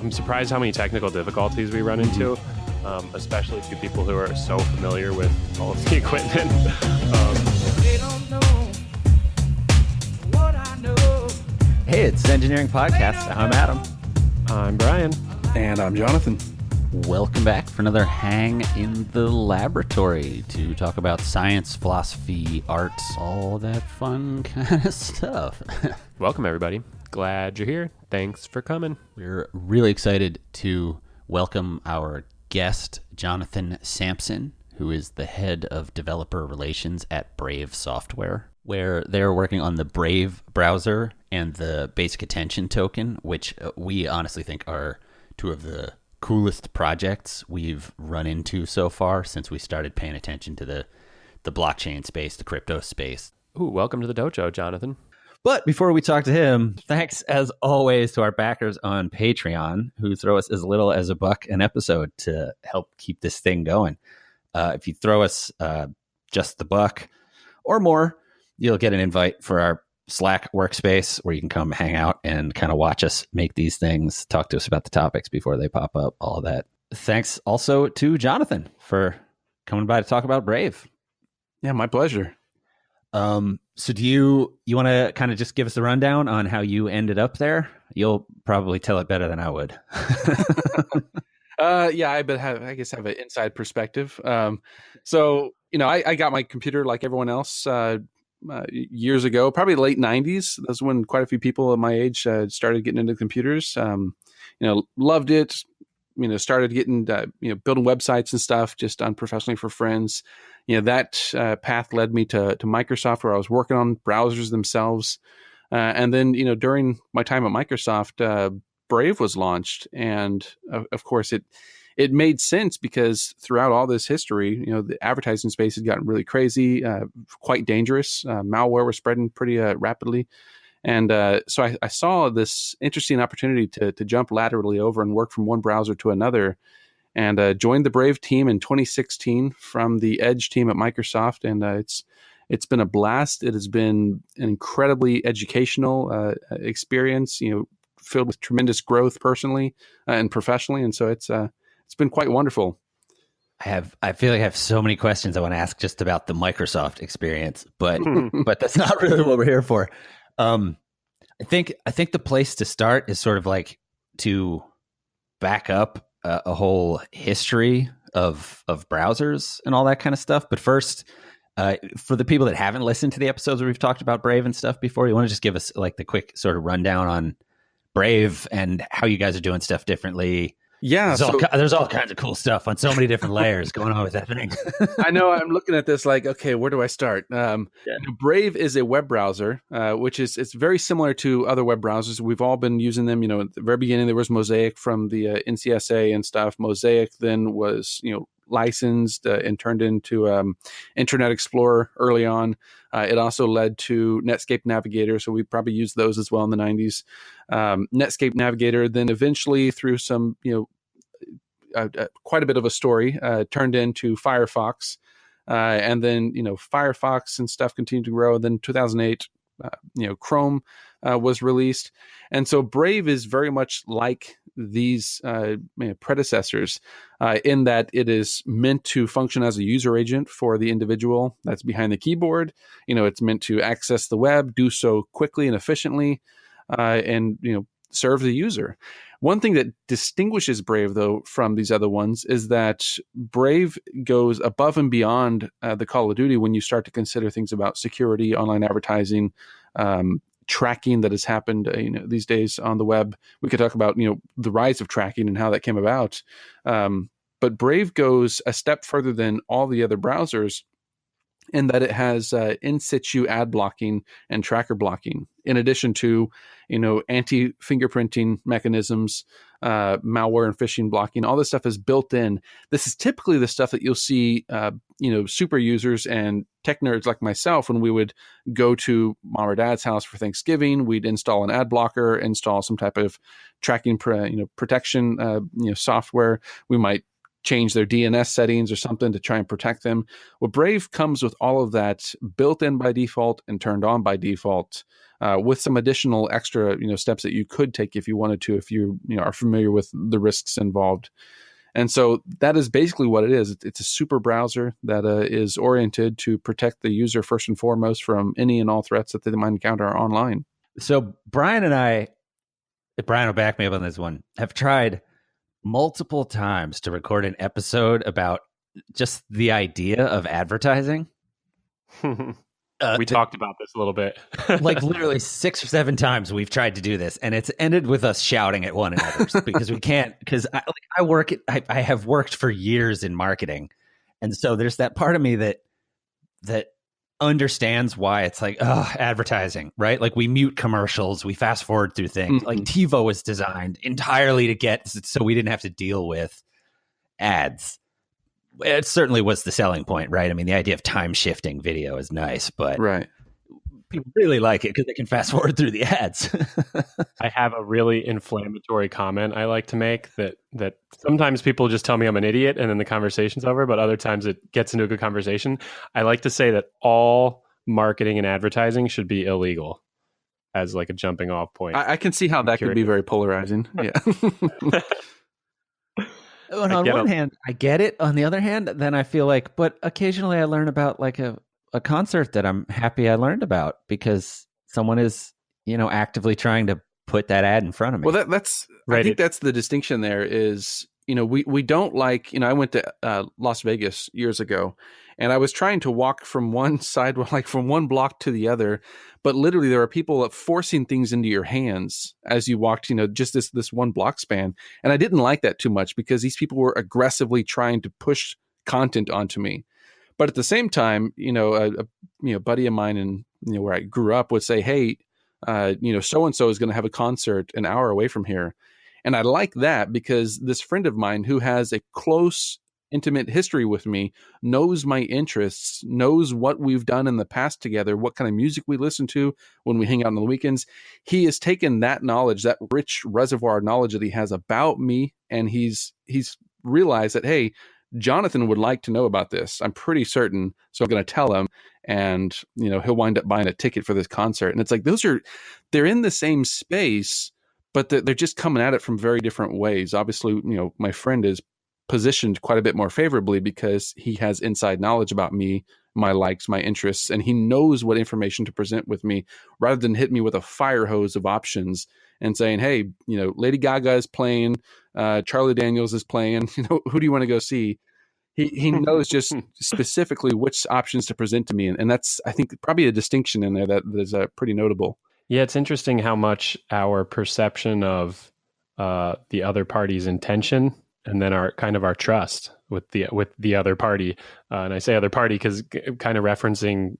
I'm surprised how many technical difficulties we run into, especially to people who are so familiar with all of the equipment. They don't know what I know. Hey, it's Zengineering Podcast. I'm Adam. I'm Brian. And I'm Jonathan. Welcome back for another hang in the laboratory to talk about science, philosophy, arts, all that fun kind of stuff. Welcome, everybody. Glad you're here. Thanks for coming. We're really excited to welcome our guest, Jonathan Sampson, who is the head of developer relations at Brave Software, where they're working on the Brave browser and the basic attention token, which we honestly think are two of the coolest projects we've run into so far since we started paying attention to the blockchain space, the crypto space. Ooh, welcome to the dojo, Jonathan. But before we talk to him, thanks as always to our backers on Patreon who throw us as little as $1 an episode to help keep this thing going. If you throw us just the $1 or more, you'll get an invite for our Slack workspace where you can come hang out and kind of watch us make these things, talk to us about the topics before they pop up, all of that. Thanks also to Jonathan for coming by to talk about Brave. Yeah, my pleasure. So do you want to kind of just give us a rundown on how you ended up there? You'll probably tell it better than I would. Yeah, I guess have an inside perspective. So, I got my computer like everyone else years ago, probably late 90s. That's when quite a few people of my age started getting into computers. Loved it. Started getting, building websites and stuff just unprofessionally for friends. That path led me to Microsoft, where I was working on browsers themselves. And then, during my time at Microsoft, Brave was launched. And of course, it made sense because throughout all this history, the advertising space had gotten really crazy, quite dangerous. Malware was spreading pretty rapidly. And so I saw this interesting opportunity to jump laterally over and work from one browser to another, and joined the Brave team in 2016 from the Eich team at Microsoft. And it's been a blast. It has been an incredibly educational experience, filled with tremendous growth personally and professionally. And so it's been quite wonderful. I feel like I have so many questions I want to ask just about the Microsoft experience, but that's not really what we're here for. I think the place to start is sort of like to back up a whole history of browsers and all that kind of stuff. But first, for the people that haven't listened to the episodes where we've talked about Brave and stuff before, you want to just give us like the quick sort of rundown on Brave and how you guys are doing stuff differently. Yeah, there's all kinds of cool stuff on so many different layers going on with that thing. I know. I'm looking at this like, okay, where do I start? Brave is a web browser, which it's very similar to other web browsers. We've all been using them. At the very beginning, there was Mosaic from the NCSA and stuff. Mosaic then was, licensed and turned into Internet Explorer early on. It also led to Netscape Navigator, so we probably used those as well in the 90s. Netscape Navigator then eventually through some, quite a bit of a story, turned into Firefox. And then, Firefox and stuff continued to grow. Then 2008, Chrome was released. And so Brave is very much like these predecessors in that it is meant to function as a user agent for the individual that's behind the keyboard. It's meant to access the web, do so quickly and efficiently, and serve the user. One thing that distinguishes Brave, though, from these other ones is that Brave goes above and beyond the Call of Duty when you start to consider things about security, online advertising, tracking that has happened these days on the web. We could talk about the rise of tracking and how that came about. But Brave goes a step further than all the other browsers in that it has in situ ad blocking and tracker blocking, in addition to anti-fingerprinting mechanisms, malware and phishing blocking. All this stuff is built in. This is typically the stuff that you'll see super users and tech nerds like myself when we would go to mom or dad's house for Thanksgiving. We'd install an ad blocker, install some type of tracking protection software. We might change their DNS settings or something to try and protect them. Well, Brave comes with all of that built in by default and turned on by default, with some additional extra steps that you could take if you wanted to, if you are familiar with the risks involved. And so that is basically what it is. It's a super browser that is oriented to protect the user first and foremost from any and all threats that they might encounter online. So Brian will back me up on this one, have tried multiple times to record an episode about just the idea of advertising. We talked about this a little bit. Like literally 6 or 7 times we've tried to do this, and it's ended with us shouting at one another because we can't. Because I have worked for years in marketing, and so there's that part of me that understands why it's like, oh, advertising, right? Like we mute commercials, we fast forward through things. Like TiVo was designed entirely to get so we didn't have to deal with ads. It certainly was the selling point, right? I mean, the idea of time shifting video is nice, but right. People really like it because they can fast forward through the ads. I have a really inflammatory comment I like to make that sometimes people just tell me I'm an idiot and then the conversation's over, but other times it gets into a good conversation. I like to say that all marketing and advertising should be illegal as like a jumping off point. I can see how that could be very polarizing. Yeah. On one hand, I get it. On the other hand, then I feel like, but occasionally I learn about like a concert that I'm happy I learned about because someone is, actively trying to put that ad in front of me. Well, that's right. I think that's the distinction there is, we don't like, I went to Las Vegas years ago and I was trying to walk from one side, like from one block to the other, but literally there are people forcing things into your hands as you walked, just this one block span. And I didn't like that too much because these people were aggressively trying to push content onto me. But at the same time, a buddy of mine and where I grew up would say, hey, so-and-so is going to have a concert an hour away from here. And I like that because this friend of mine who has a close, intimate history with me knows my interests, knows what we've done in the past together, what kind of music we listen to when we hang out on the weekends. He has taken that knowledge, that rich reservoir of knowledge that he has about me, and he's realized that, hey, Jonathan would like to know about this. I'm pretty certain. So I'm going to tell him, and he'll wind up buying a ticket for this concert. And it's like they're in the same space, but they're just coming at it from very different ways. Obviously, my friend is positioned quite a bit more favorably because he has inside knowledge about me, my likes, my interests, and he knows what information to present with me rather than hit me with a fire hose of options and saying, hey, Lady Gaga is playing, Charlie Daniels is playing, who do you want to go see? He knows just specifically which options to present to me. And that's, I think, probably a distinction in there that is pretty notable. Yeah, it's interesting how much our perception of the other party's intention and then our trust with the other party. And I say other party because kind of referencing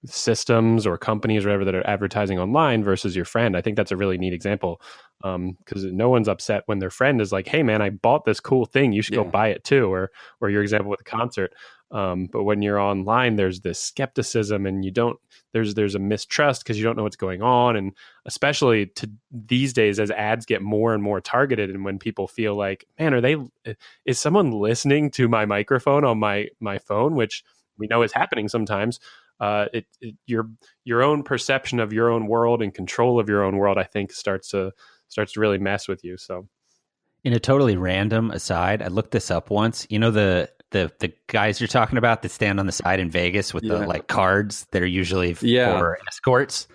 systems or companies or whatever that are advertising online versus your friend. I think that's a really neat example because no one's upset when their friend is like, hey man, I bought this cool thing, you should go buy it too, or your example with the concert. But when you're online, there's this skepticism and there's a mistrust because you don't know what's going on. And especially these days as ads get more and more targeted, and when people feel like, man, is someone listening to my microphone on my phone, which we know is happening sometimes. Your own perception of your own world and control of your own world, I think, starts to really mess with you. So, in a totally random aside, I looked this up once. The guys you're talking about that stand on the side in Vegas with the like cards that are usually for escorts.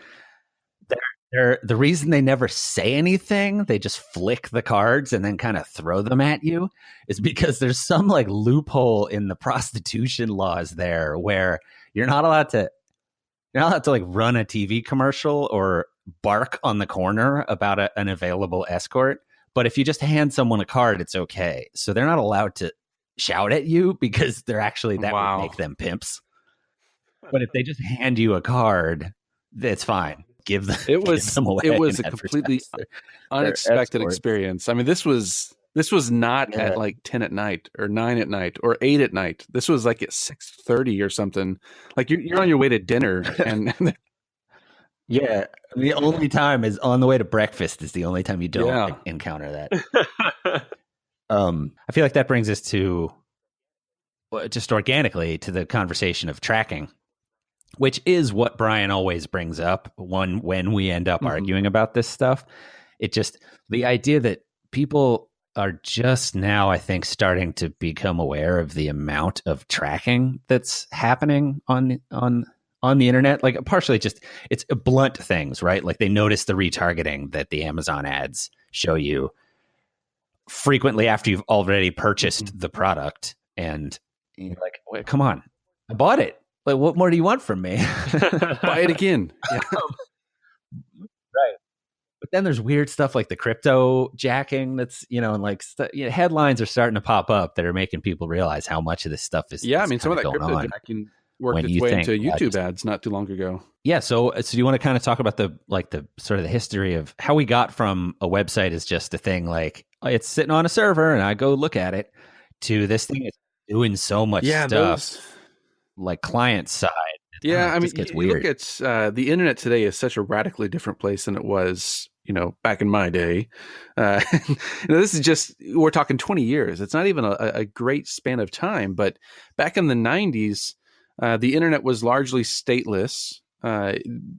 They're the reason they never say anything, they just flick the cards and then kind of throw them at you, is because there's some like loophole in the prostitution laws there where you're not allowed to like run a TV commercial or bark on the corner about an available escort. But if you just hand someone a card, it's okay. So they're not allowed to shout at you because they're actually would make them pimps. But if they just hand you a card, it's fine. Give them away. It was a completely unexpected experience. I mean, this was not at like 10 at night or 9 at night or 8 at night. This was like at 6:30 or something. Like you're on your way to dinner and yeah, the only time is on the way to breakfast is the only time you don't encounter that. I feel like that brings us to just organically to the conversation of tracking, which is what Brian always brings up when we end up arguing about this stuff. It just, the idea that people are just now, I think, starting to become aware of the amount of tracking that's happening on the internet. Like partially just, it's blunt things, right? Like they notice the retargeting that the Amazon ads show you frequently after you've already purchased the product. And you're like, wait, come on, I bought it. Like, what more do you want from me? Buy it again. Yeah. Right. But then there's weird stuff like the crypto jacking that's, and like headlines are starting to pop up that are making people realize how much of this stuff is. Yeah. I mean, some of that crypto jacking worked its way into YouTube ads not too long ago. Yeah. So do you want to kind of talk about the sort of the history of how we got from a website is just a thing like it's sitting on a server and I go look at it to this thing is doing so much stuff. Like client side. Yeah, I mean, gets you weird. look at the internet today is such a radically different place than it was, back in my day. This is just, we're talking 20 years. It's not even a great span of time, but back in the 90s, the internet was largely stateless.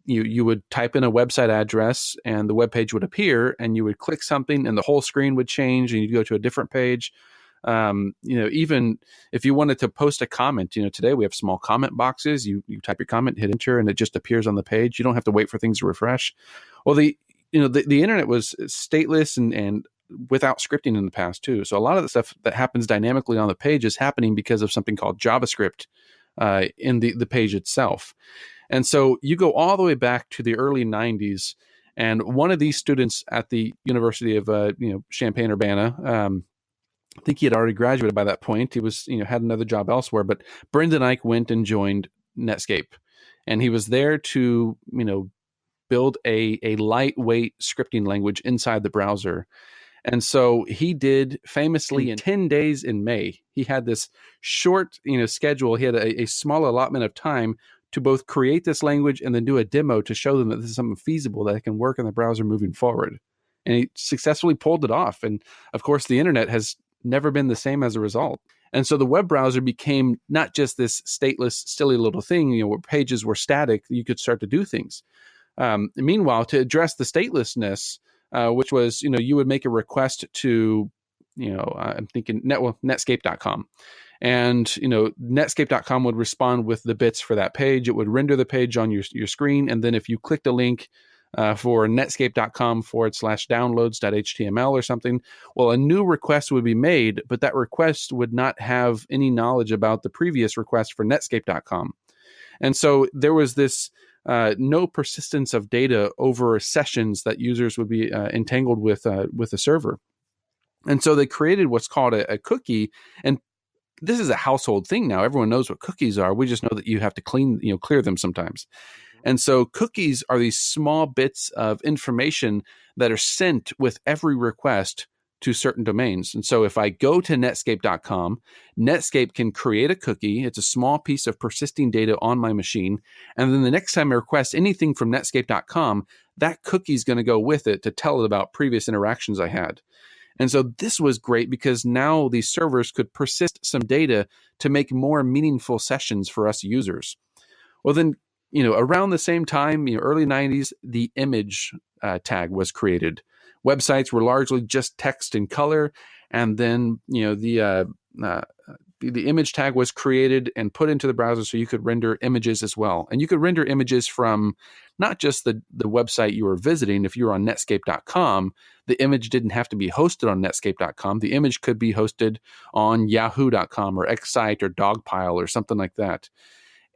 You would type in a website address and the web page would appear and you would click something and the whole screen would change and you'd go to a different page. Even if you wanted to post a comment, today we have small comment boxes. You type your comment, hit enter, and it just appears on the page. You don't have to wait for things to refresh. Well, the internet was stateless and without scripting in the past too. So a lot of the stuff that happens dynamically on the page is happening because of something called JavaScript in the page itself. And so you go all the way back to the early 90s, and one of these students at the University of Champaign-Urbana. I think he had already graduated by that point. He was, had another job elsewhere, but Brendan Eich went and joined Netscape, and he was there to, build a lightweight scripting language inside the browser. And so he did famously in 10 days in May, he had this short, schedule. He had a small allotment of time to both create this language and then do a demo to show them that this is something feasible that can work in the browser moving forward. And he successfully pulled it off. And of course, the internet has never been the same as a result. And so the web browser became not just this stateless, silly little thing, where pages were static, you could start to do things. Meanwhile, to address the statelessness, which was, you would make a request to, I'm thinking Netscape.com. And, Netscape.com would respond with the bits for that page. It would render the page on your screen. And then if you clicked a link for netscape.com/downloads.html or something, well, a new request would be made, but that request would not have any knowledge about the previous request for netscape.com. And so there was this no persistence of data over sessions that users would be entangled with the server. And so they created what's called a cookie. And this is a household thing now. Everyone knows what cookies are. We just know that you have to clear them sometimes. And so cookies are these small bits of information that are sent with every request to certain domains. And so if I go to netscape.com, Netscape can create a cookie. It's a small piece of persisting data on my machine. And then the next time I request anything from netscape.com, that cookie is going to go with it to tell it about previous interactions I had. And so this was great because now these servers could persist some data to make more meaningful sessions for us users. Well, then, around the same time, early 90s, the image tag was created. Websites were largely just text and color. And then, the image tag was created and put into the browser so you could render images as well. And you could render images from not just the website you were visiting. If you were on netscape.com, the image didn't have to be hosted on netscape.com. The image could be hosted on yahoo.com or Excite or Dogpile or something like that.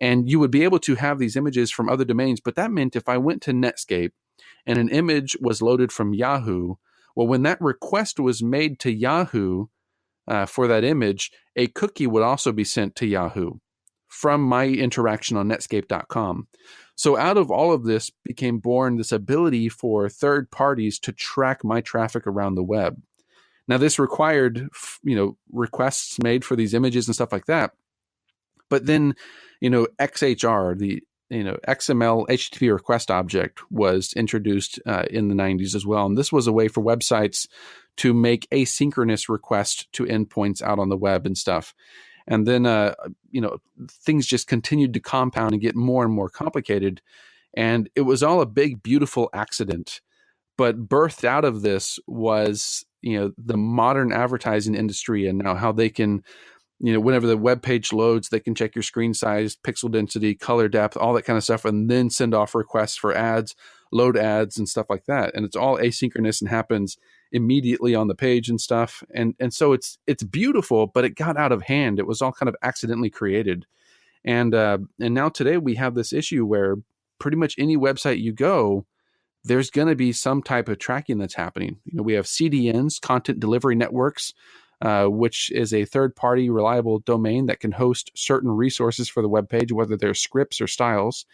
And you would be able to have these images from other domains. But that meant if I went to Netscape and an image was loaded from Yahoo, well, when that request was made to Yahoo for that image, a cookie would also be sent to Yahoo from my interaction on netscape.com. So out of all of this became born this ability for third parties to track my traffic around the web. Now, this required, requests made for these images and stuff like that. But then, XHR, the XML HTTP request object was introduced in the 90s as well. And this was a way for websites to make asynchronous requests to endpoints out on the web and stuff. And then, things just continued to compound and get more and more complicated. And it was all a big, beautiful accident. But birthed out of this was, the modern advertising industry, and now how they can, whenever the web page loads, they can check your screen size, pixel density, color depth, all that kind of stuff, and then send off requests for ads, load ads, and stuff like that. And it's all asynchronous and happens immediately on the page and stuff. And so it's beautiful, but it got out of hand. It was all kind of accidentally created. And now today we have this issue where pretty much any website you go, there's going to be some type of tracking that's happening. We have CDNs, content delivery networks, which is a third-party reliable domain that can host certain resources for the web page, whether they're scripts or styles.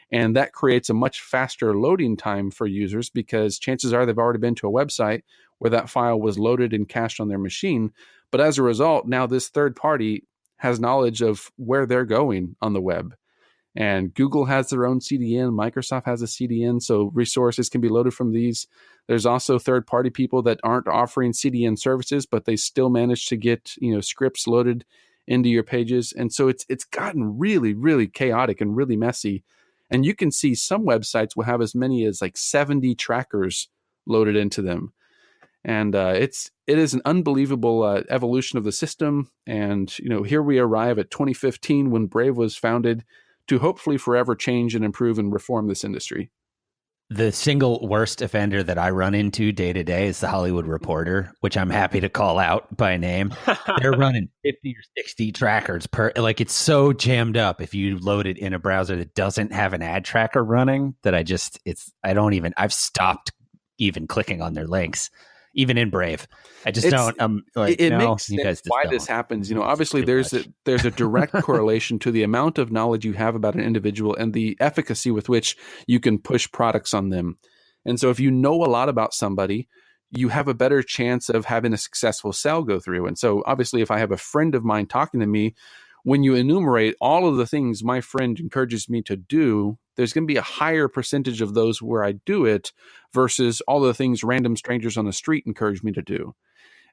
And that creates a much faster loading time for users because chances are they've already been to a website where that file was loaded and cached on their machine. But as a result, now this third party has knowledge of where they're going on the web. And Google has their own CDN. Microsoft has a CDN, so resources can be loaded from these. There's also third-party people that aren't offering CDN services, but they still manage to get scripts loaded into your pages. And so it's gotten really, really chaotic and really messy. And you can see some websites will have as many as like 70 trackers loaded into them. And it is an unbelievable evolution of the system. And here we arrive at 2015 when Brave was founded, to hopefully forever change and improve and reform this industry. The single worst offender that I run into day to day is the Hollywood Reporter, which I'm happy to call out by name. They're running 50 or 60 trackers per, like it's so jammed up if you load it in a browser that doesn't have an ad tracker running that I've stopped even clicking on their links. Even in Brave, I just don't. It makes sense why this happens. Obviously there's a direct correlation to the amount of knowledge you have about an individual and the efficacy with which you can push products on them. And so if you know a lot about somebody, you have a better chance of having a successful sale go through. And so obviously if I have a friend of mine talking to me, when you enumerate all of the things my friend encourages me to do, there's going to be a higher percentage of those where I do it versus all the things random strangers on the street encourage me to do.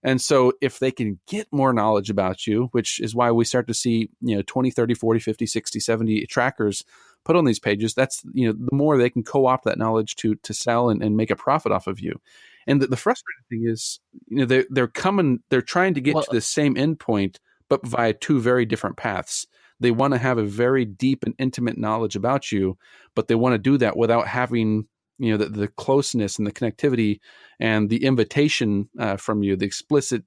And so if they can get more knowledge about you, which is why we start to see, 20, 30, 40, 50, 60, 70 trackers put on these pages, that's, the more they can co-opt that knowledge to sell and make a profit off of you. And the frustrating thing is, they're trying to get to the same endpoint, but via two very different paths. They want to have a very deep and intimate knowledge about you, but they want to do that without having, the closeness and the connectivity and the invitation from you, the explicit,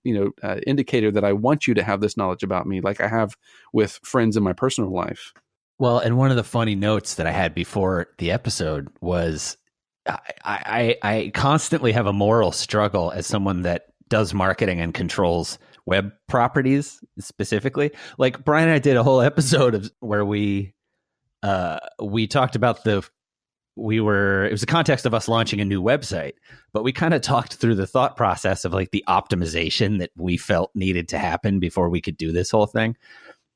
indicator that I want you to have this knowledge about me, like I have with friends in my personal life. Well, and one of the funny notes that I had before the episode was I constantly have a moral struggle as someone that does marketing and controls web properties specifically. Like Brian and I did a whole episode where we talked about it was a context of us launching a new website, but we kind of talked through the thought process of like the optimization that we felt needed to happen before we could do this whole thing.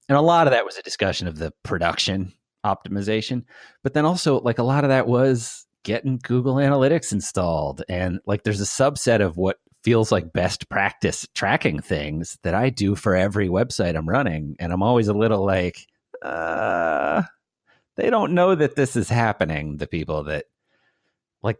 And a lot of that was a discussion of the production optimization, but then also like a lot of that was getting Google Analytics installed. And like there's a subset of what feels like best practice tracking things that I do for every website I'm running. And I'm always a little like, they don't know that this is happening. The people that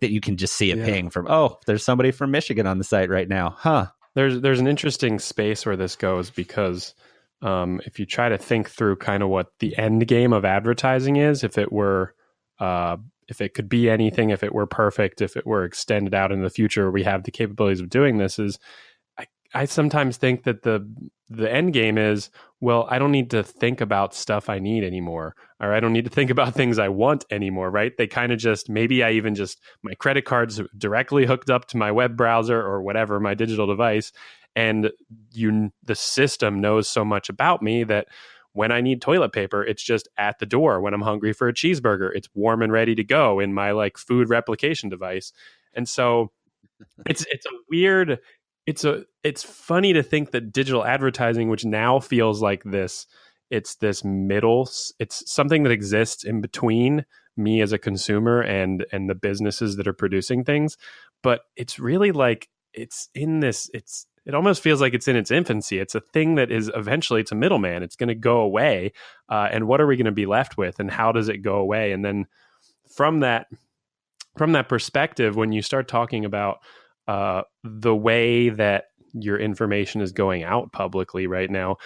you can just see a ping from, there's somebody from Michigan on the site right now. Huh. There's an interesting space where this goes because if you try to think through kind of what the end game of advertising is, if it could be anything, if it were perfect, if it were extended out in the future, we have the capabilities of doing this, is I sometimes think that the end game is, well, I don't need to think about stuff I need anymore, or I don't need to think about things I want anymore, right? They kind of just, maybe I even just, my credit card's directly hooked up to my web browser or whatever, my digital device, and the system knows so much about me that when I need toilet paper, it's just at the door. When I'm hungry for a cheeseburger, it's warm and ready to go in my like food replication device. And so it's a weird, it's funny to think that digital advertising, which now feels like this it's this it's something that exists in between me as a consumer and the businesses that are producing things. But it's really like it almost feels like it's in its infancy. It's a thing that is eventually, it's a middleman. It's going to go away. And what are we going to be left with? And how does it go away? And then from that perspective, when you start talking about the way that your information is going out publicly right now,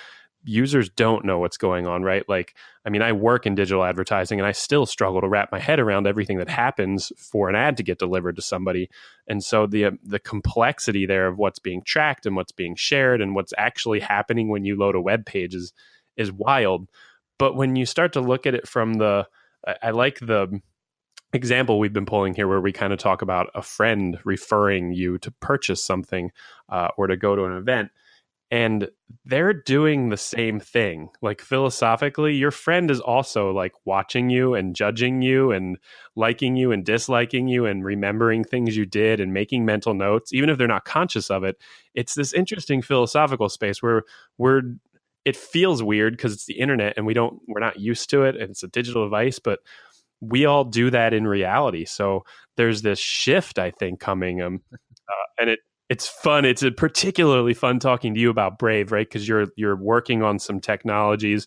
users don't know what's going on, right? Like, I mean, I work in digital advertising and I still struggle to wrap my head around everything that happens for an ad to get delivered to somebody. And so the complexity there of what's being tracked and what's being shared and what's actually happening when you load a web page is wild. But when you start to look at it from I like the example we've been pulling here where we kind of talk about a friend referring you to purchase something or to go to an event. And they're doing the same thing. Like philosophically, your friend is also like watching you and judging you and liking you and disliking you and remembering things you did and making mental notes, even if they're not conscious of it. It's this interesting philosophical space where it feels weird because it's the internet and we're not used to it and it's a digital device, but we all do that in reality. So there's this shift, I think, coming, and it's fun. It's a particularly fun talking to you about Brave, right? Because you're working on some technologies,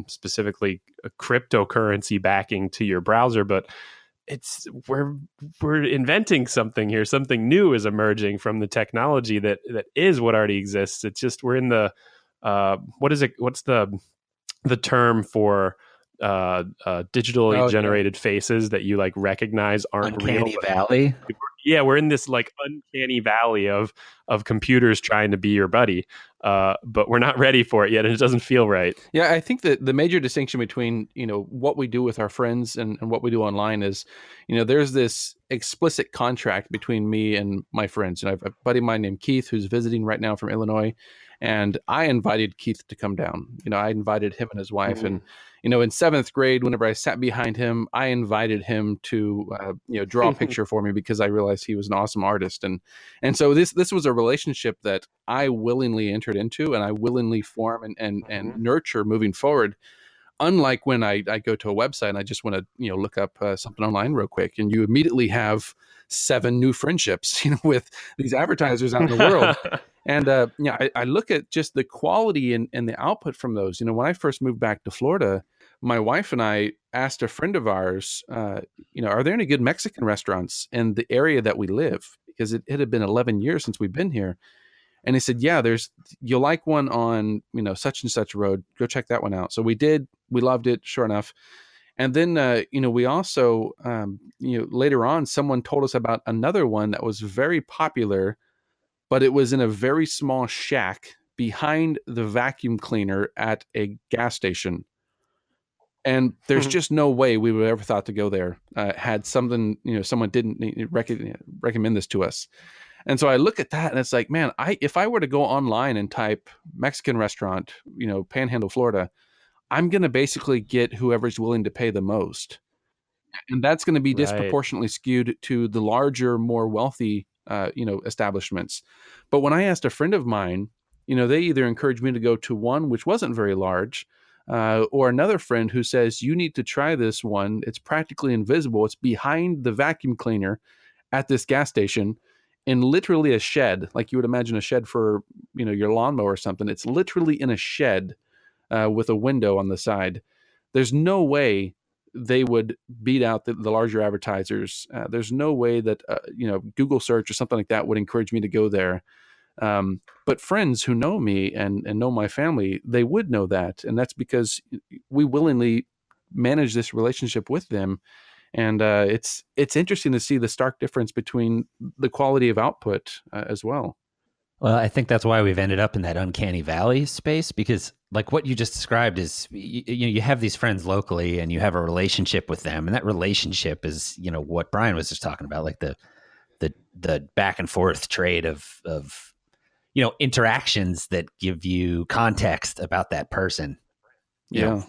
specifically a cryptocurrency backing to your browser. But we're inventing something here. Something new is emerging from the technology that is what already exists. It's just we're in the what is it? What's the term for digitally generated faces that you like recognize aren't Uncanny real? Valley. Yeah, we're in this like uncanny valley of computers trying to be your buddy, but we're not ready for it yet, and it doesn't feel right. Yeah, I think that the major distinction between what we do with our friends and what we do online is, there's this explicit contract between me and my friends. And I have a buddy of mine named Keith who's visiting right now from Illinois, and I invited Keith to come down. I invited him and his wife, and in seventh grade, whenever I sat behind him, I invited him to, draw a picture for me because I realized he was an awesome artist. And so this was a relationship that I willingly entered into and I willingly form and nurture moving forward. Unlike when I go to a website and I just want to, look up something online real quick, and you immediately have 7 new friendships, with these advertisers out in the world. And I look at just the quality and the output from those. When I first moved back to Florida, my wife and I asked a friend of ours, are there any good Mexican restaurants in the area that we live? Because it had been 11 years since we've been here. And he said, yeah, you'll like one on, such and such road. Go check that one out. So we did. We loved it, sure enough. And then, we also, later on, someone told us about another one that was very popular, but it was in a very small shack behind the vacuum cleaner at a gas station. And there's just no way we would ever thought to go there had something, someone didn't recommend this to us. And so I look at that and it's like, man, if I were to go online and type Mexican restaurant, Panhandle, Florida, I'm going to basically get whoever's willing to pay the most. And that's going to be disproportionately skewed to the larger, more wealthy, establishments. But when I asked a friend of mine, they either encouraged me to go to one which wasn't very large, or another friend who says, you need to try this one. It's practically invisible. It's behind the vacuum cleaner at this gas station in literally a shed, like you would imagine a shed for, your lawnmower or something. It's literally in a shed with a window on the side. There's no way they would beat out the larger advertisers. There's no way that, Google search or something like that would encourage me to go there. But friends who know me and know my family, they would know that. And that's because we willingly manage this relationship with them. And it's interesting to see the stark difference between the quality of output as well. Well, I think that's why we've ended up in that uncanny valley space, because like what you just described is you have these friends locally and you have a relationship with them. And that relationship is, what Brian was just talking about, like the back and forth trade of interactions that give you context about that person, you know,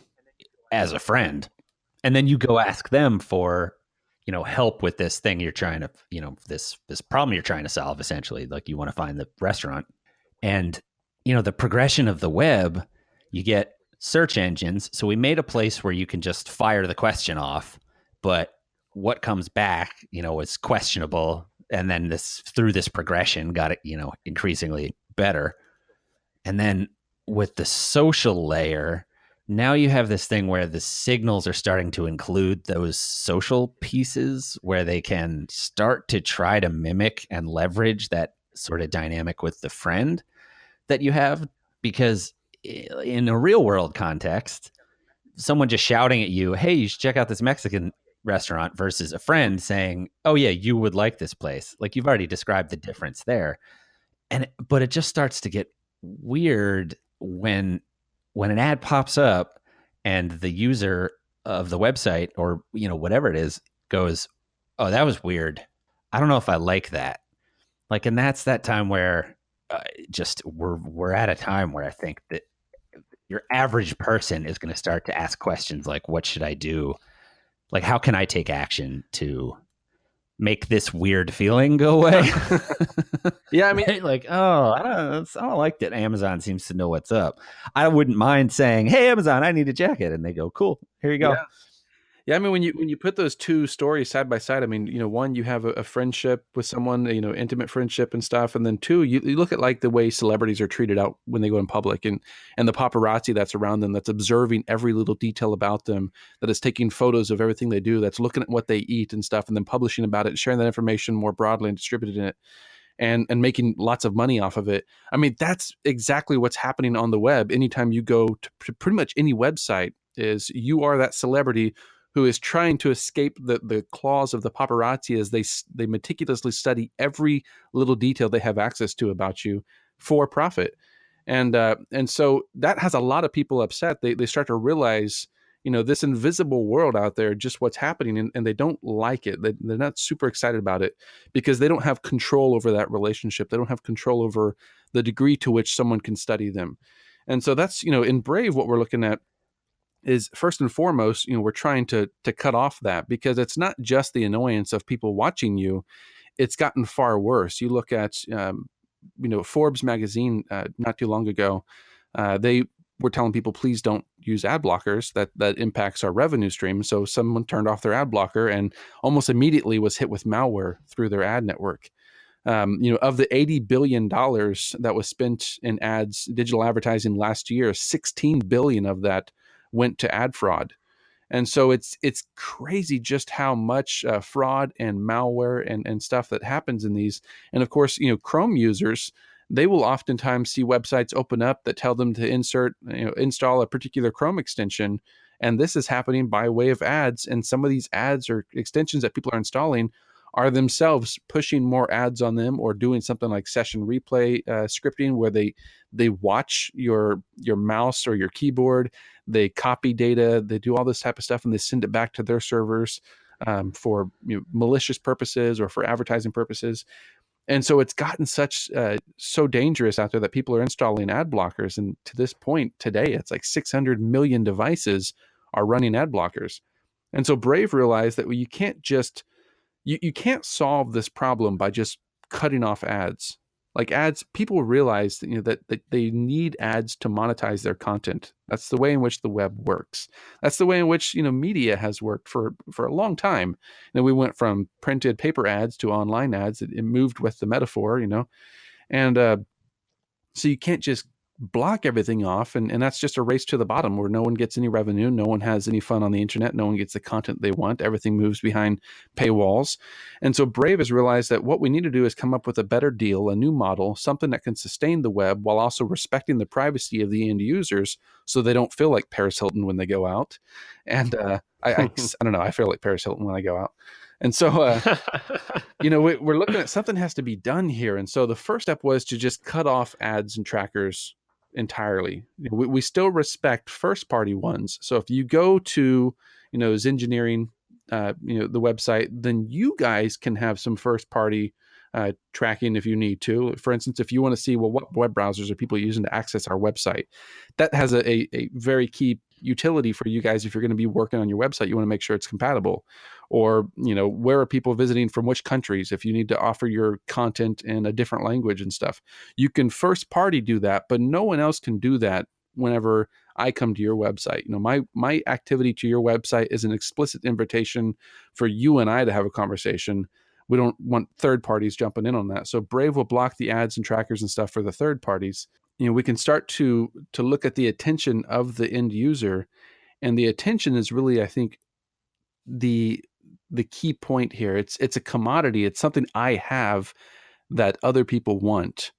as a friend. And then you go ask them for, help with this thing you're trying to, this problem you're trying to solve, essentially. Like you want to find the restaurant. And, the progression of the web, you get search engines. So we made a place where you can just fire the question off, but what comes back, is questionable. And then through this progression got it, increasingly better. And then with the social layer, now you have this thing where the signals are starting to include those social pieces where they can start to try to mimic and leverage that sort of dynamic with the friend that you have. Because in a real world context, someone just shouting at you, hey, you should check out this Mexican restaurant, versus a friend saying, oh yeah, you would like this place. Like, you've already described the difference there. But it just starts to get weird when an ad pops up and the user of the website, or whatever it is, goes, oh, that was weird, I don't know if I like that. Like, and that's that time where we're at a time where I think that your average person is going to start to ask questions like, what should I do? Like, how can I take action to make this weird feeling go away? Yeah, I mean, like, oh, I don't like that Amazon seems to know what's up. I wouldn't mind saying, hey, Amazon, I need a jacket. And they go, cool, here you go. Yeah, I mean, when you put those two stories side by side, I mean, one, you have a friendship with someone, intimate friendship and stuff, and then two, you look at like the way celebrities are treated out when they go in public, and the paparazzi that's around them, that's observing every little detail about them, that is taking photos of everything they do, that's looking at what they eat and stuff, and then publishing about it, sharing that information more broadly and distributing it, and making lots of money off of it. I mean, that's exactly what's happening on the web. Anytime you go to pretty much any website, is you are that celebrity who is trying to escape the claws of the paparazzi as they meticulously study every little detail they have access to about you for profit. And so that has a lot of people upset. They start to realize, this invisible world out there, just what's happening, and they don't like it. They're not super excited about it because they don't have control over that relationship. They don't have control over the degree to which someone can study them. And so that's, in Brave, what we're looking at is, first and foremost, we're trying to cut off that, because it's not just the annoyance of people watching you. It's gotten far worse. You look at, Forbes magazine not too long ago, they were telling people, please don't use ad blockers. That impacts our revenue stream. So someone turned off their ad blocker and almost immediately was hit with malware through their ad network. Of the $80 billion that was spent in ads, digital advertising last year, 16 billion of that went to ad fraud. And so it's crazy just how much fraud and malware and stuff that happens in these. And of course, Chrome users, they will oftentimes see websites open up that tell them to install a particular Chrome extension. And this is happening by way of ads. And some of these ads or extensions that people are installing are themselves pushing more ads on them, or doing something like session replay scripting, where they watch your mouse or your keyboard, they copy data, they do all this type of stuff, and they send it back to their servers for malicious purposes or for advertising purposes. And so it's gotten so dangerous out there that people are installing ad blockers. And to this point today, it's like 600 million devices are running ad blockers. And so Brave realized that you can't just you can't solve this problem by just cutting off ads. Like, ads, people realize that they need ads to monetize their content. That's the way in which the web works. That's the way in which media has worked for a long time. We went from printed paper ads to online ads. It moved with the metaphor, and so you can't just block everything off, and that's just a race to the bottom where no one gets any revenue, no one has any fun on the internet, no one gets the content they want, everything moves behind paywalls. And so Brave has realized that what we need to do is come up with a better deal, a new model, something that can sustain the web while also respecting the privacy of the end users, so they don't feel like Paris Hilton when they go out. And I don't know, I feel like Paris Hilton when I go out. And so, we're looking at something has to be done here. And so the first step was to just cut off ads and trackers entirely. We still respect first party ones. So if you go to, Zengineering, the website, then you guys can have some first party tracking if you need to. For instance, if you want to see, well, what web browsers are people using to access our website, that has a very key utility for you guys. If you're going to be working on your website, you want to make sure it's compatible. Or, where are people visiting from which countries? If you need to offer your content in a different language and stuff, you can first party do that, but no one else can do that whenever I come to your website. My activity to your website is an explicit invitation for you and I to have a conversation. We don't want third parties jumping in on that. So Brave will block the ads and trackers and stuff for the third parties. We can start to look at the attention of the end user, and the attention is really, I think, the key point here. It's a commodity. It's something I have that other people want.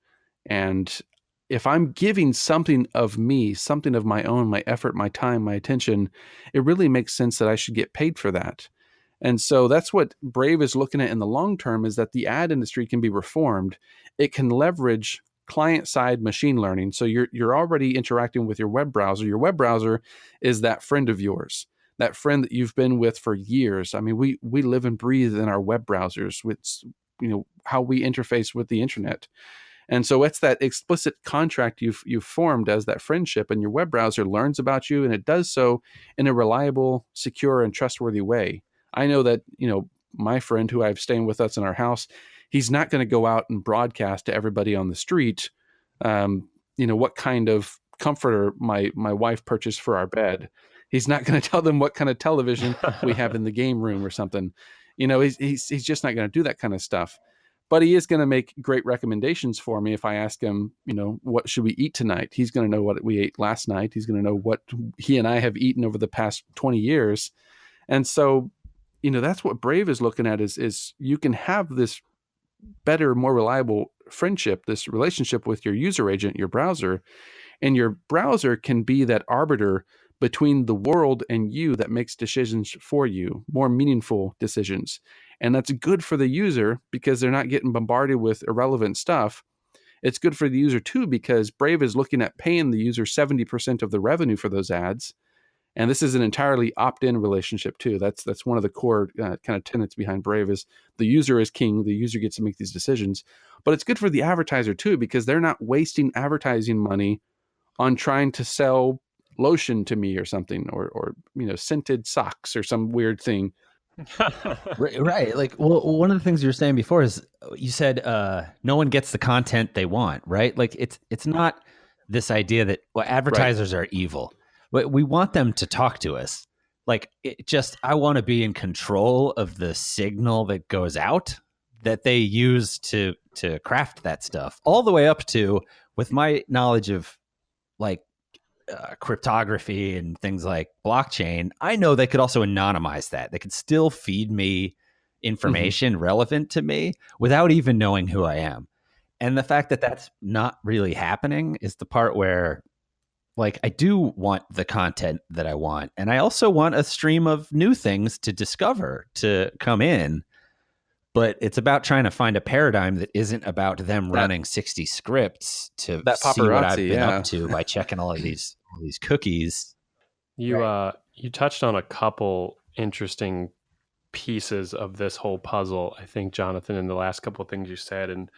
And if I'm giving something of me, something of my own, my effort, my time, my attention, it really makes sense that I should get paid for that. And so that's what Brave is looking at in the long term, is that the ad industry can be reformed. It can leverage client-side machine learning. So you're already interacting with your web browser. Your web browser is that friend of yours, that friend that you've been with for years. I mean, we live and breathe in our web browsers with, how we interface with the internet. And so it's that explicit contract you've formed as that friendship, and your web browser learns about you, and it does so in a reliable, secure, and trustworthy way. I know that, my friend who I've staying with us in our house, he's not going to go out and broadcast to everybody on the street, what kind of comforter my wife purchased for our bed. He's not going to tell them what kind of television we have in the game room or something. He's just not going to do that kind of stuff. But he is going to make great recommendations for me if I ask him, what should we eat tonight? He's going to know what we ate last night. He's going to know what he and I have eaten over the past 20 years. And so, that's what Brave is looking at, is you can have this better, more reliable friendship, this relationship with your user agent, your browser, and your browser can be that arbiter between the world and you that makes decisions for you, more meaningful decisions. And that's good for the user because they're not getting bombarded with irrelevant stuff. It's good for the user too, because Brave is looking at paying the user 70% of the revenue for those ads. And this is an entirely opt-in relationship too. That's one of the core kind of tenets behind Brave, is the user is king. The user gets to make these decisions. But it's good for the advertiser too, because they're not wasting advertising money on trying to sell lotion to me or something, or scented socks or some weird thing. Right. Like, well, one of the things you were saying before is you said no one gets the content they want, right? Like it's not this idea that advertisers are evil. We want them to talk to us. Like, I want to be in control of the signal that goes out that they use to craft that stuff, all the way up to, with my knowledge of like cryptography and things like blockchain, I know they could also anonymize that. They could still feed me information relevant to me without even knowing who I am. And the fact that that's not really happening is the part where, like, I do want the content that I want. And I also want a stream of new things to discover, to come in. But it's about trying to find a paradigm that isn't about them running 60 scripts to see what I've been up to by checking all these cookies. You touched on a couple interesting pieces of this whole puzzle, I think, Jonathan, in the last couple of things you said. And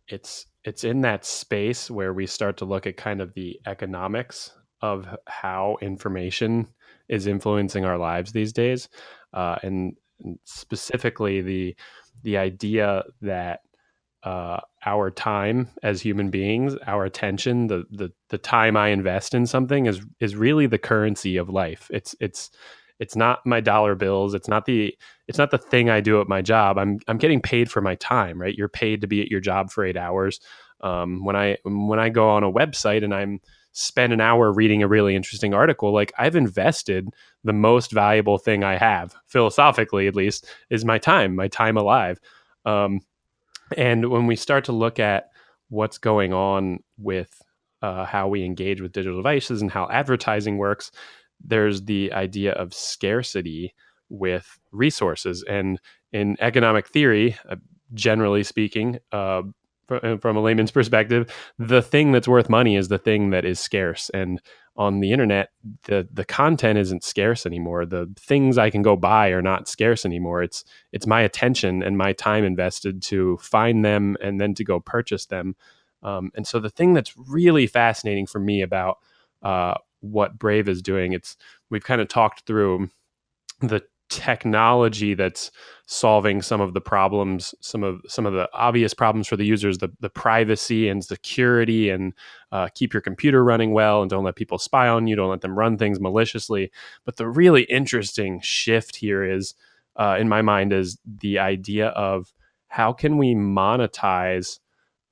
it's in that space where we start to look at kind of the economics of how information is influencing our lives these days. And specifically the idea that our time as human beings, our attention, the time I invest in something is really the currency of life. It's not my dollar bills. It's not the thing I do at my job. I'm getting paid for my time, right? You're paid to be at your job for 8 hours. When I go on a website and I'm spend an hour reading a really interesting article, like, I've invested the most valuable thing I have, philosophically at least, is my time alive. And when we start to look at what's going on with how we engage with digital devices and how advertising works, there's the idea of scarcity with resources. And in economic theory, generally speaking, from a layman's perspective, the thing that's worth money is the thing that is scarce. And on the internet, the content isn't scarce anymore. The things I can go buy are not scarce anymore. It's my attention and my time invested to find them and then to go purchase them. And so the thing that's really fascinating for me about what Brave is doing, we've kind of talked through the technology that's solving some of the problems, some of the obvious problems for the users, the privacy and security, and keep your computer running well, and don't let people spy on you, don't let them run things maliciously. But the really interesting shift here is, in my mind, is the idea of how can we monetize.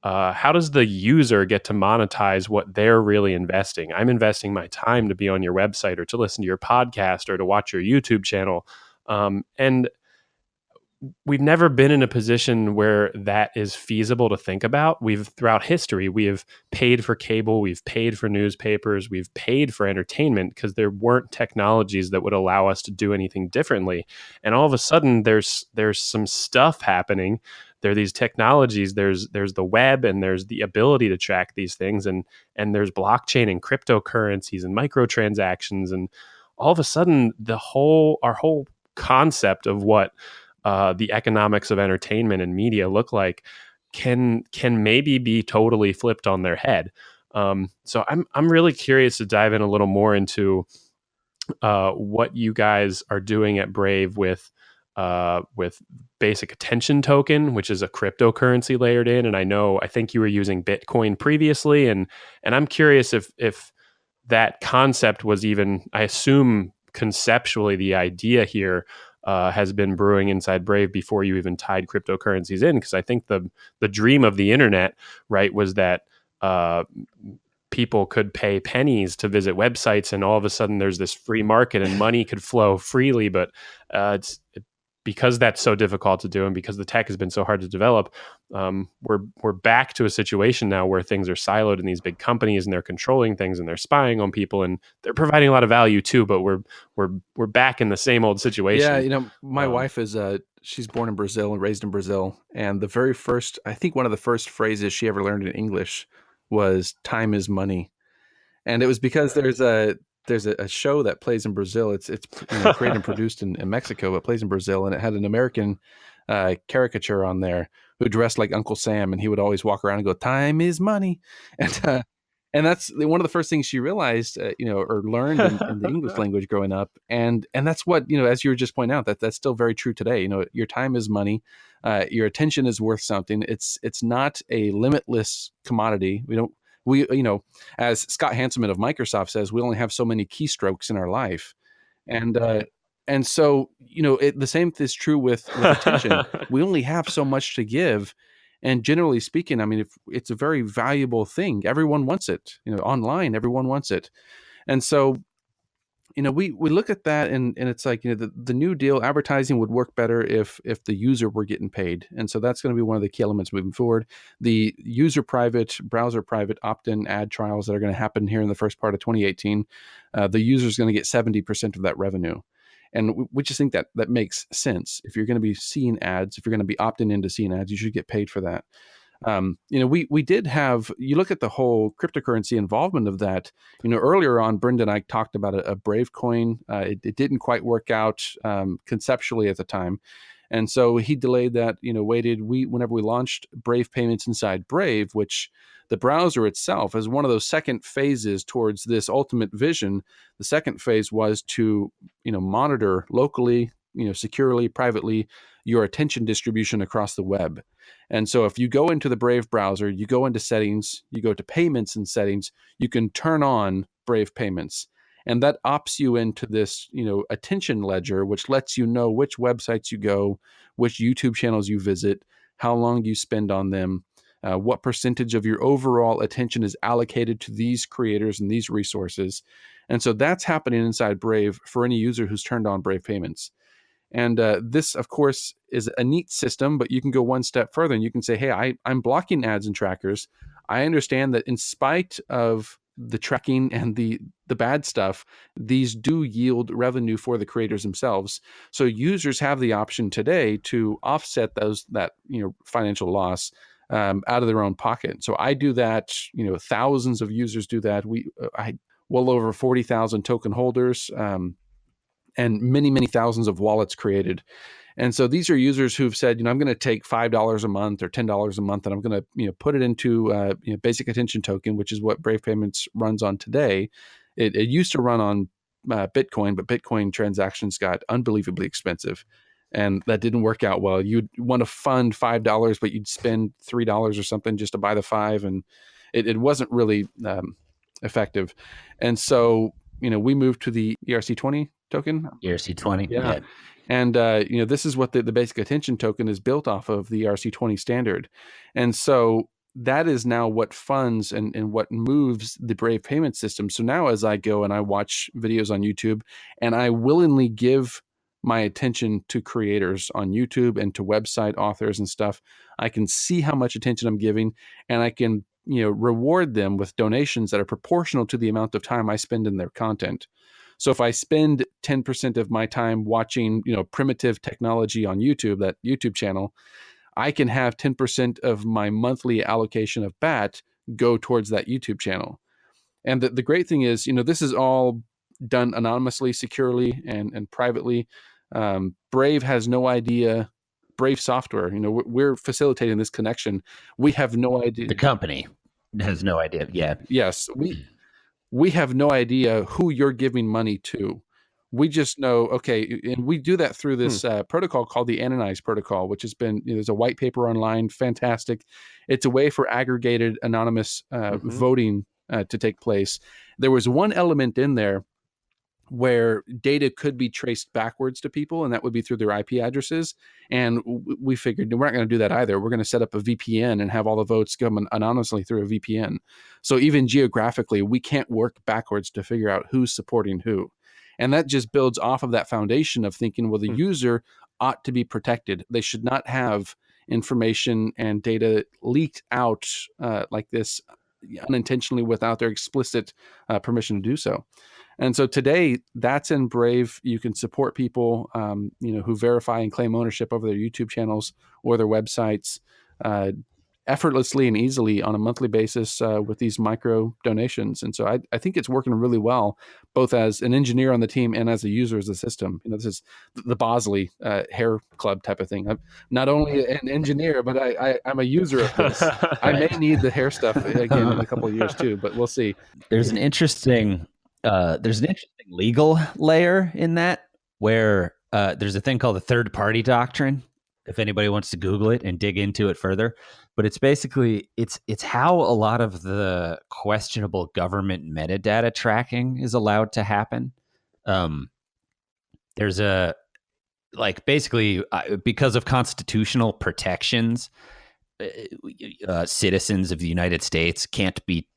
How does the user get to monetize what they're really investing? I'm investing my time to be on your website, or to listen to your podcast, or to watch your YouTube channel. And we've never been in a position where that is feasible to think about. Throughout history, we have paid for cable, we've paid for newspapers, we've paid for entertainment, because there weren't technologies that would allow us to do anything differently. And all of a sudden, there's some stuff happening. There are these technologies. There's the web, and there's the ability to track these things, and there's blockchain and cryptocurrencies and microtransactions, and all of a sudden, our whole concept of what the economics of entertainment and media look like can maybe be totally flipped on their head. So I'm really curious to dive in a little more into what you guys are doing at Brave with basic attention token, which is a cryptocurrency layered in. And I think you were using Bitcoin previously, and I'm curious if that concept was even, I assume conceptually the idea here has been brewing inside Brave before you even tied cryptocurrencies in, because I think the dream of the internet, right, was that people could pay pennies to visit websites, and all of a sudden there's this free market and money could flow freely. But because that's so difficult to do, and because the tech has been so hard to develop, we're back to a situation now where things are siloed in these big companies, and they're controlling things, and they're spying on people, and they're providing a lot of value too. But we're back in the same old situation. Yeah, my wife is she's born in Brazil and raised in Brazil, and I think one of the first phrases she ever learned in English was "time is money," and it was because there's a show that plays in Brazil. It's created and produced in Mexico, but plays in Brazil, and it had an American caricature on there who dressed like Uncle Sam, and he would always walk around and go, "Time is money," and that's one of the first things she realized, or learned in the English language growing up, and that's what, as you were just pointing out, that's still very true today. Your time is money, your attention is worth something. It's not a limitless commodity. We, as Scott Hanselman of Microsoft says, we only have so many keystrokes in our life. And so, the same is true with attention. We only have so much to give. And generally speaking, I mean, if it's a very valuable thing, everyone wants it, online, everyone wants it. And so, we look at that, and it's like, the new deal, advertising would work better if the user were getting paid. And so that's going to be one of the key elements moving forward. The user private, browser private opt-in ad trials that are going to happen here in the first part of 2018, the user is going to get 70% of that revenue. And we just think that makes sense. If you're going to be seeing ads, if you're going to be opting into seeing ads, you should get paid for that. We did have, you look at the whole cryptocurrency involvement of that, earlier on, Brendan and I talked about a Brave coin. It didn't quite work out conceptually at the time. And so he delayed that, waited. Whenever we launched Brave Payments inside Brave, which the browser itself is one of those second phases towards this ultimate vision. The second phase was to, monitor locally, securely, privately, your attention distribution across the web. And so if you go into the Brave browser, you go into settings, you go to payments and settings, you can turn on Brave Payments. And that opts you into this, attention ledger, which lets you know which websites you go, which YouTube channels you visit, how long you spend on them, what percentage of your overall attention is allocated to these creators and these resources. And so that's happening inside Brave for any user who's turned on Brave Payments. And this, of course, is a neat system, but you can go one step further and you can say, hey, I'm blocking ads and trackers. I understand that in spite of the tracking and the bad stuff, these do yield revenue for the creators themselves. So users have the option today to offset that financial loss out of their own pocket. So I do that. Thousands of users do that. I well over 40,000 token holders. And many, many thousands of wallets created. And so these are users who've said, I'm going to take $5 a month or $10 a month, and I'm going to, put it into basic attention token, which is what Brave Payments runs on today. It used to run on Bitcoin, but Bitcoin transactions got unbelievably expensive. And that didn't work out well. You'd want to fund $5, but you'd spend $3 or something just to buy the 5. And it wasn't really effective. And so, we moved to the ERC20 token. ERC20. Yeah. And, this is what the basic attention token is built off of, the ERC20 standard. And so that is now what funds and what moves the Brave payment system. So now as I go and I watch videos on YouTube and I willingly give my attention to creators on YouTube and to website authors and stuff, I can see how much attention I'm giving, and I can, reward them with donations that are proportional to the amount of time I spend in their content. So if I spend 10% of my time watching, primitive technology on YouTube, that YouTube channel, I can have 10% of my monthly allocation of BAT go towards that YouTube channel. And the great thing is, this is all done anonymously, securely, and privately. Brave has no idea. Brave software, we're facilitating this connection. We have no idea. The company has no idea. Yeah. Yes. We have no idea who you're giving money to. We just know, okay, and we do that through this protocol called the Anonymize protocol, which has been, there's a white paper online, fantastic. It's a way for aggregated anonymous voting to take place. There was one element in there where data could be traced backwards to people, and that would be through their IP addresses. And we figured we're not going to do that either. We're going to set up a VPN and have all the votes come anonymously through a VPN. So even geographically, we can't work backwards to figure out who's supporting who. And that just builds off of that foundation of thinking, well, the user ought to be protected. They should not have information and data leaked out like this unintentionally without their explicit permission to do so. And so today, that's in Brave. You can support people, who verify and claim ownership over their YouTube channels or their websites effortlessly and easily on a monthly basis with these micro donations. And so I think it's working really well, both as an engineer on the team and as a user of the system. This is the Bosley hair club type of thing. I'm not only an engineer, but I'm a user of this. I may need the hair stuff again in a couple of years too, but we'll see. There's an interesting legal layer in that, where there's a thing called the third party doctrine, if anybody wants to Google it and dig into it further. But it's basically, it's how a lot of the questionable government metadata tracking is allowed to happen. There's basically because of constitutional protections, citizens of the United States can't be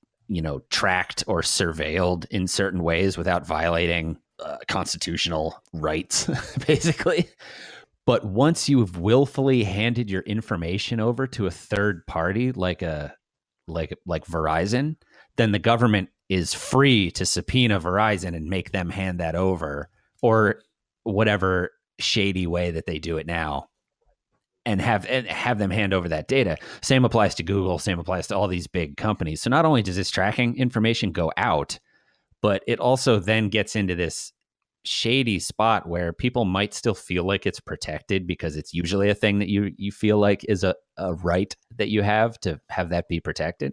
tracked or surveilled in certain ways without violating constitutional rights, basically. But once you've willfully handed your information over to a third party, like Verizon, then the government is free to subpoena Verizon and make them hand that over, or whatever shady way that they do it now, and have them hand over that data. Same applies to Google. Same applies to all these big companies. So not only does this tracking information go out, but it also then gets into this shady spot where people might still feel like it's protected, because it's usually a thing that you feel like is a right that you have to have that be protected.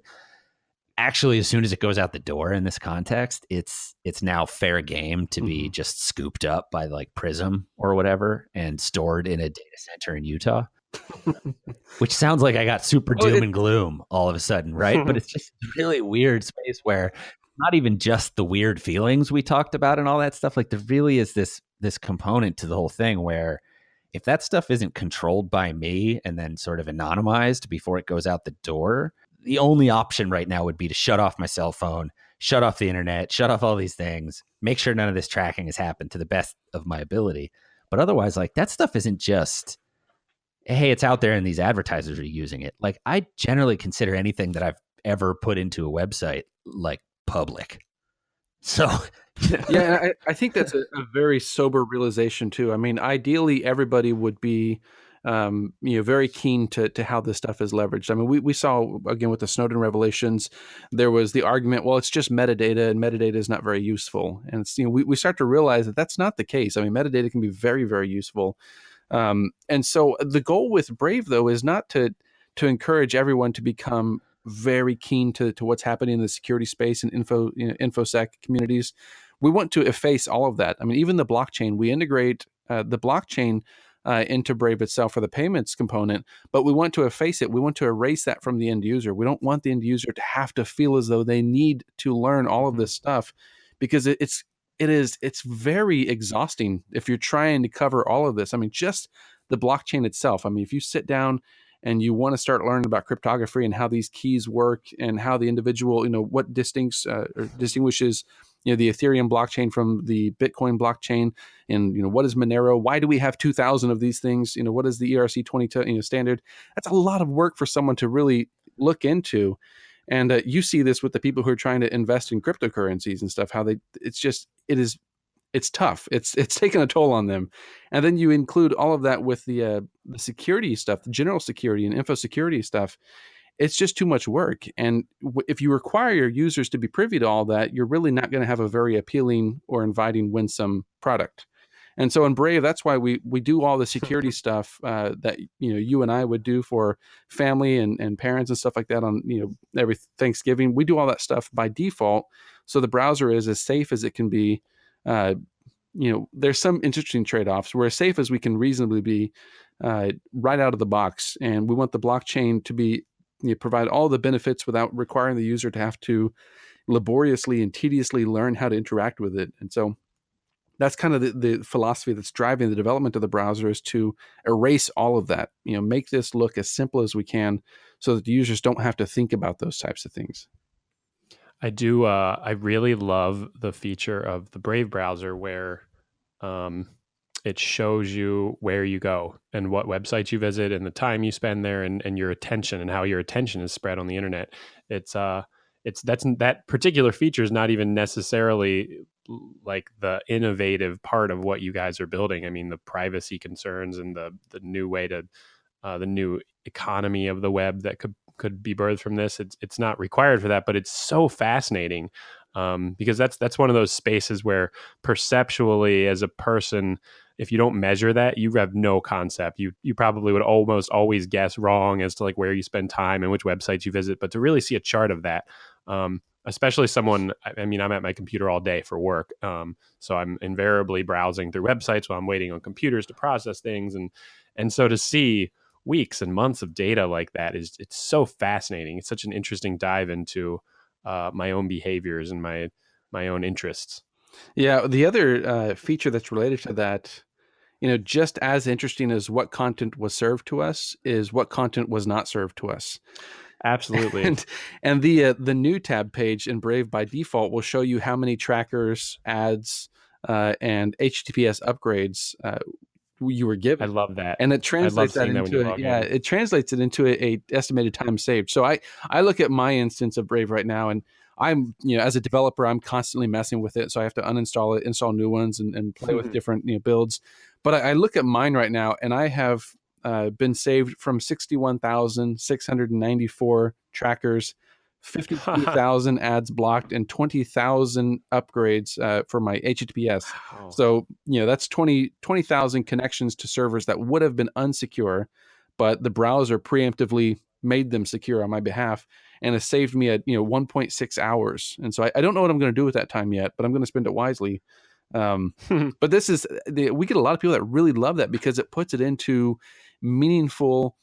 Actually, as soon as it goes out the door in this context, it's now fair game to be just scooped up by like Prism or whatever and stored in a data center in Utah. Which sounds like I got super doom and gloom all of a sudden, right? But it's just a really weird space where not even just the weird feelings we talked about and all that stuff. Like, there really is this component to the whole thing where if that stuff isn't controlled by me and then sort of anonymized before it goes out the door, the only option right now would be to shut off my cell phone, shut off the internet, shut off all these things, make sure none of this tracking has happened to the best of my ability. But otherwise, like, that stuff isn't just, hey, it's out there and these advertisers are using it. Like, I generally consider anything that I've ever put into a website like public. So yeah, I think that's a very sober realization too. I mean, ideally everybody would be very keen to how this stuff is leveraged. I mean, we saw again with the Snowden revelations, there was the argument, well, it's just metadata and metadata is not very useful. And it's, we start to realize that that's not the case. I mean, metadata can be very, very useful. And so the goal with Brave though is not to encourage everyone to become very keen to what's happening in the security space and InfoSec communities. we want to efface all of that. I mean, even the blockchain, we integrate the blockchain into Brave itself for the payments component, but we want to efface it. We want to erase that from the end user. We don't want the end user to have to feel as though they need to learn all of this stuff, because it's very exhausting if you're trying to cover all of this. I mean, just the blockchain itself. I mean, if you sit down and you want to start learning about cryptography and how these keys work and how the individual, what distinguishes, the Ethereum blockchain from the Bitcoin blockchain, and, what is Monero? Why do we have 2,000 of these things? What is the ERC-20 standard? That's a lot of work for someone to really look into. And you see this with the people who are trying to invest in cryptocurrencies and stuff, how it's tough. It's taken a toll on them. And then you include all of that with the security stuff, the general security and info security stuff. It's just too much work. And if you require your users to be privy to all that, you're really not going to have a very appealing or inviting, winsome product. And so in Brave, that's why we do all the security stuff that you and I would do for family and parents and stuff like that on every Thanksgiving. We do all that stuff by default, so the browser is as safe as it can be. There's some interesting trade-offs. We're as safe as we can reasonably be right out of the box, and we want the blockchain to be provide all the benefits without requiring the user to have to laboriously and tediously learn how to interact with it. And so that's kind of the philosophy that's driving the development of the browser, is to erase all of that, make this look as simple as we can so that the users don't have to think about those types of things. I do. I really love the feature of the Brave browser where it shows you where you go and what websites you visit and the time you spend there and your attention and how your attention is spread on the internet. That particular feature is not even necessarily like the innovative part of what you guys are building. I mean, the privacy concerns and the new way to the new economy of the web that could be birthed from this. It's not required for that, but it's so fascinating because that's one of those spaces where perceptually, as a person, if you don't measure that, you have no concept. You probably would almost always guess wrong as to like where you spend time and which websites you visit. But to really see a chart of that, especially someone, I mean, I'm at my computer all day for work, so I'm invariably browsing through websites while I'm waiting on computers to process things, and so to see weeks and months of data like that it's so fascinating. It's such an interesting dive into my own behaviors and my own interests. Yeah, the other feature that's related to that, just as interesting as what content was served to us is what content was not served to us. Absolutely. And the new tab page in Brave by default will show you how many trackers, ads, and HTTPS upgrades you were given. I love that. And it translates that into it translates it into a estimated time saved. So I look at my instance of Brave right now, and I'm, as a developer, I'm constantly messing with it. So I have to uninstall it, install new ones, and play with different builds. But I look at mine right now, and I have been saved from 61,694 trackers, 52,000 ads blocked, and 20,000 upgrades for my HTTPS. Wow. So, that's 20,000 connections to servers that would have been unsecure, but the browser preemptively made them secure on my behalf, and it saved me at 1.6 hours. And so I don't know what I'm going to do with that time yet, but I'm going to spend it wisely. But this is we get a lot of people that really love that because it puts it into meaningful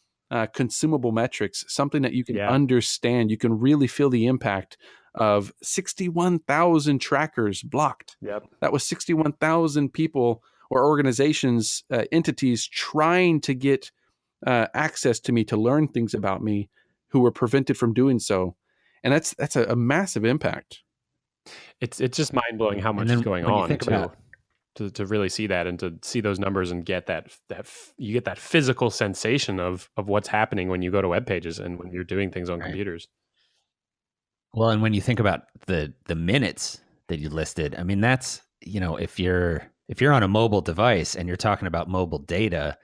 consumable metrics, something that you can understand. You can really feel the impact of 61,000 trackers blocked. Yep. That was 61,000 people or organizations, entities trying to get access to me to learn things about me, who were prevented from doing so. And that's a massive impact. It's just mind blowing how much is going on to really see that and to see those numbers and get that you get that physical sensation of what's happening when you go to web pages and when you're doing things on computers. Well, and when you think about the minutes that you listed, I mean, that's, if you're on a mobile device and you're talking about mobile data,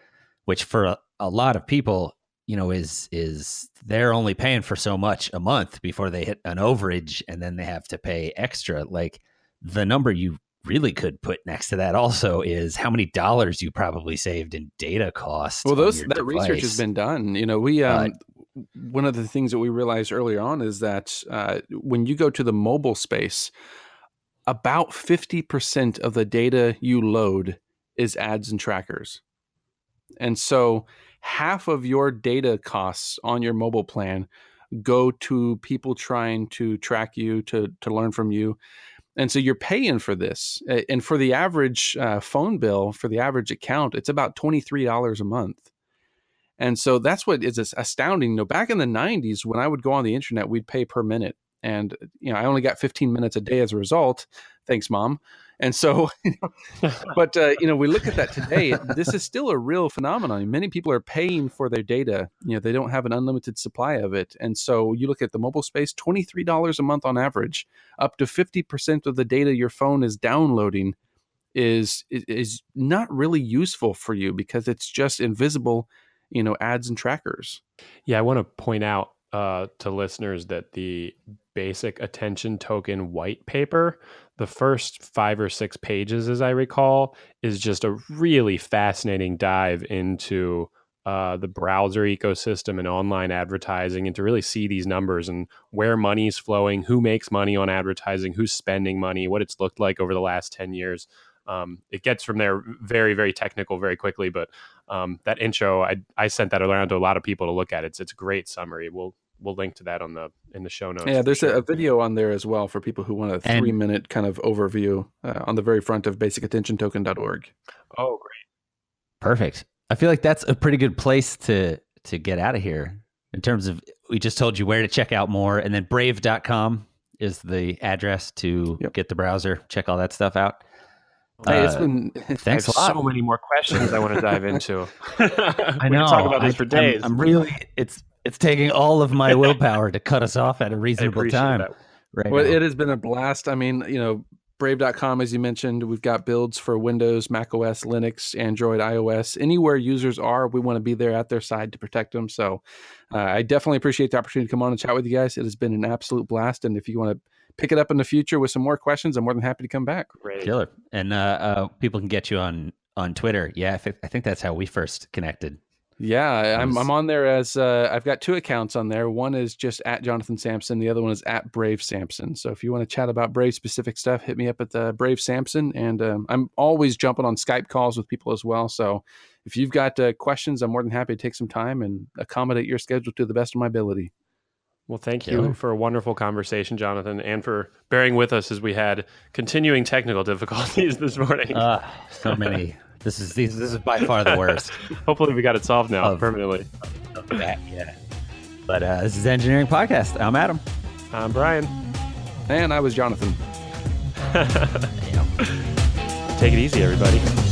which for a lot of people, is they're only paying for so much a month before they hit an overage, and then they have to pay extra. Like, the number you really could put next to that also is how many dollars you probably saved in data costs. Well, that research has been done. We one of the things that we realized earlier on is that when you go to the mobile space, about 50% of the data you load is ads and trackers. And so half of your data costs on your mobile plan go to people trying to track you, to learn from you. And so you're paying for this. And for the average phone bill, for the average account, it's about $23 a month. And so that's what is astounding. You know, back in the 90s, when I would go on the internet, we'd pay per minute. And, you know, I only got 15 minutes a day as a result. Thanks, Mom. And so, but, you know, we look at that today. This is still a real phenomenon. Many people are paying for their data. You know, they don't have an unlimited supply of it. And so you look at the mobile space, $23 a month on average, up to 50% of the data your phone is downloading is not really useful for you because it's just invisible, you know, ads and trackers. Yeah, I want to point out to listeners that the basic attention token white paper, the first 5 or 6 pages, as I recall, is just a really fascinating dive into the browser ecosystem and online advertising, and to really see these numbers and where money's flowing, who makes money on advertising, who's spending money, what it's looked like over the last 10 years. It gets from there very, very technical very quickly, but that intro, I sent that around to a lot of people to look at. It's a great summary. We'll link to that in the show notes. Yeah, there's a video on there as well for people who want a 3-minute kind of overview on the very front of basicattentiontoken.org. Oh, great. Perfect. I feel like that's a pretty good place to get out of here in terms of, we just told you where to check out more, and then brave.com is the address to get the browser, check all that stuff out. Hey, it's been thanks a lot. So many more questions I want to dive into. I know. We can talk about this for days. I'm really, it's taking all of my willpower to cut us off at a reasonable time. Right. Well, it has been a blast. I mean, you know, brave.com, as you mentioned, we've got builds for Windows, Mac OS, Linux, Android, iOS. Anywhere users are, we want to be there at their side to protect them. So I definitely appreciate the opportunity to come on and chat with you guys. It has been an absolute blast. And if you want to pick it up in the future with some more questions, I'm more than happy to come back. Great. Killer. And people can get you on Twitter. Yeah, I think that's how we first connected. Yeah, I'm on there as I've got 2 accounts on there. One is just at Jonathan Sampson. The other one is at Brave Sampson. So if you want to chat about Brave specific stuff, hit me up at the Brave Sampson. And I'm always jumping on Skype calls with people as well. So if you've got questions, I'm more than happy to take some time and accommodate your schedule to the best of my ability. Well, thank you for a wonderful conversation, Jonathan, and for bearing with us as we had continuing technical difficulties this morning. So many. This is by far the worst. Hopefully we got it solved now permanently. Yeah. But this is Engineering Podcast. I'm Adam. I'm Brian. And I was Jonathan. Take it easy, everybody.